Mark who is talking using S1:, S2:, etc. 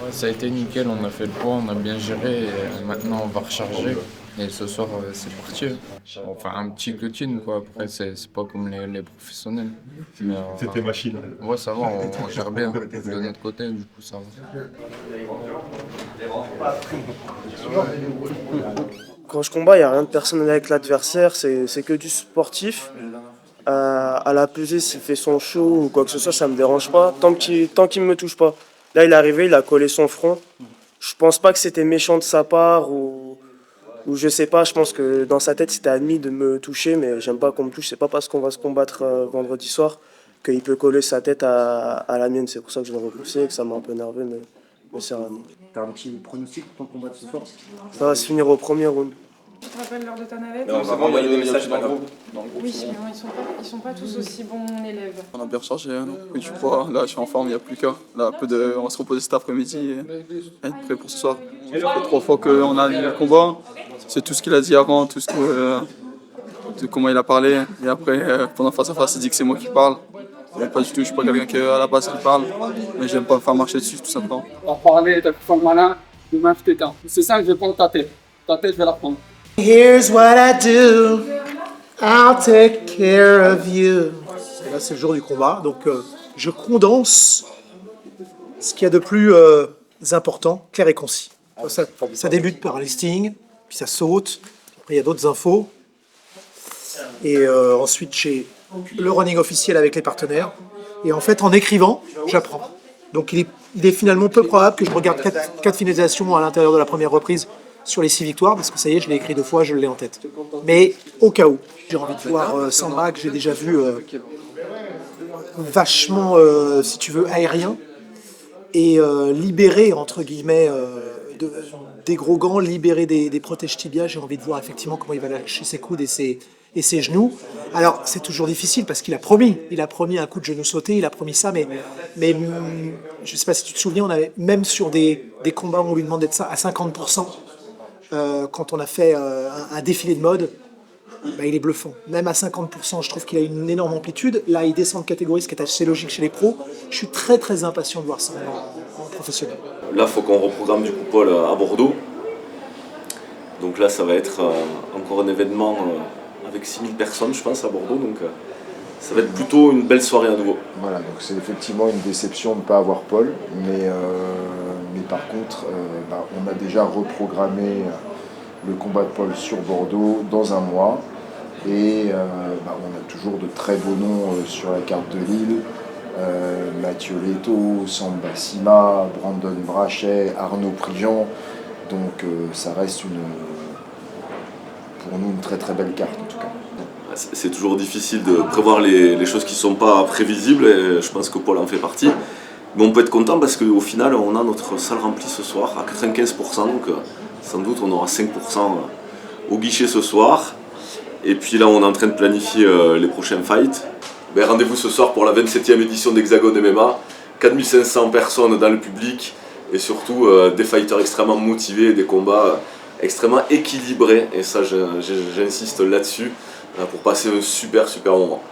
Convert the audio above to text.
S1: Ouais, ça a été nickel, on a fait le poids, on a bien géré et maintenant on va recharger. Et ce soir, c'est parti. On va faire un petit cutting, quoi. Après, c'est pas comme les professionnels. Mais,
S2: C'était machine.
S1: ouais, ça va, on gère bien de notre côté, du coup, ça va.
S3: Quand je combats, il n'y a rien de personnel avec l'adversaire, c'est que du sportif. À la pesée, s'il fait son show ou quoi que ce soit, ça me dérange pas, tant qu'il me touche pas. Là, il est arrivé, il a collé son front. Je pense pas que c'était méchant de sa part ou je sais pas, je pense que dans sa tête, c'était admis de me toucher, mais j'aime pas qu'on me touche. C'est pas parce qu'on va se combattre vendredi soir qu'il peut coller sa tête à la mienne. C'est pour ça que je l'ai repoussé, que ça m'a un peu énervé, mais c'est rien.
S4: T'as un petit pronostic pour ton combat de ce soir?
S3: Ça va se finir au premier round.
S5: Tu te rappelles lors de ta navette?
S6: On va envoyer des messages dans le groupe.
S5: Oui, mais non, ils sont pas tous aussi bons élèves.
S7: On a bien rechargé, on a pris du poids, là je suis en forme, il n'y a plus qu'à. Là, on va se reposer cet après-midi et être prêt pour ce soir. Ça fait 3 fois qu'on a le combat, c'est tout ce qu'il a dit avant, tout ce que, de comment il a parlé. Et après, pendant face à face, il dit que c'est moi qui parle. Mais pas du tout, je suis pas quelqu'un qui à la base qui parle, mais j'aime pas me faire marcher dessus tout simplement.
S8: On va parler, t'as pu faire le malin, demain je t'éteins. C'est ça que je vais prendre ta tête. Ta tête, je vais la prendre.
S9: Here's what I do, I'll take care of you. Et là, c'est le jour du combat, donc je condense ce qu'il y a de plus important, clair et concis. Ça débute par un listing, puis ça saute, après il y a d'autres infos, et ensuite j'ai le running officiel avec les partenaires, et en fait en écrivant, j'apprends. Donc il est finalement peu probable que je regarde 4 finalisations à l'intérieur de la première reprise sur les 6 victoires, parce que ça y est, je l'ai écrit 2 fois, je l'ai en tête. Mais au cas où, j'ai envie de voir Sandra, que j'ai déjà vu vachement, si tu veux, aérien, et libéré, entre guillemets, des gros gants, libéré des protèges tibias. J'ai envie de voir effectivement comment il va lâcher ses coudes et ses genoux. Alors, c'est toujours difficile parce qu'il a promis un coup de genou sauté, il a promis ça, mais je ne sais pas si tu te souviens, on avait même sur des combats où on lui demandait de ça à 50%. Quand on a fait un défilé de mode, bah, il est bluffant. Même à 50%, je trouve qu'il a une énorme amplitude. Là, il descend de catégorie, ce qui est assez logique chez les pros. Je suis très très impatient de voir ça en professionnel.
S6: Là, il faut qu'on reprogramme du coup Paul à Bordeaux. Donc là, ça va être encore un événement avec 6000 personnes, je pense, à Bordeaux. Donc ça va être plutôt une belle soirée à nouveau.
S10: Voilà, donc c'est effectivement une déception de ne pas avoir Paul, mais par contre, on a déjà reprogrammé le combat de Paul sur Bordeaux dans un mois, et on a toujours de très beaux noms sur la carte de Lille. Mathieu Leto, Samba Sima, Brandon Brachet, Arnaud Prigent, donc ça reste pour nous une très très belle carte en tout cas.
S6: C'est toujours difficile de prévoir les choses qui ne sont pas prévisibles, et je pense que Paul en fait partie. Mais on peut être content parce qu'au final, on a notre salle remplie ce soir à 95%, donc sans doute on aura 5% au guichet ce soir. Et puis là, on est en train de planifier les prochains fights. Rendez-vous ce soir pour la 27e édition d'Hexagone MMA. 4500 personnes dans le public et surtout des fighters extrêmement motivés, des combats extrêmement équilibrés. Et ça, j'insiste là-dessus pour passer un super moment.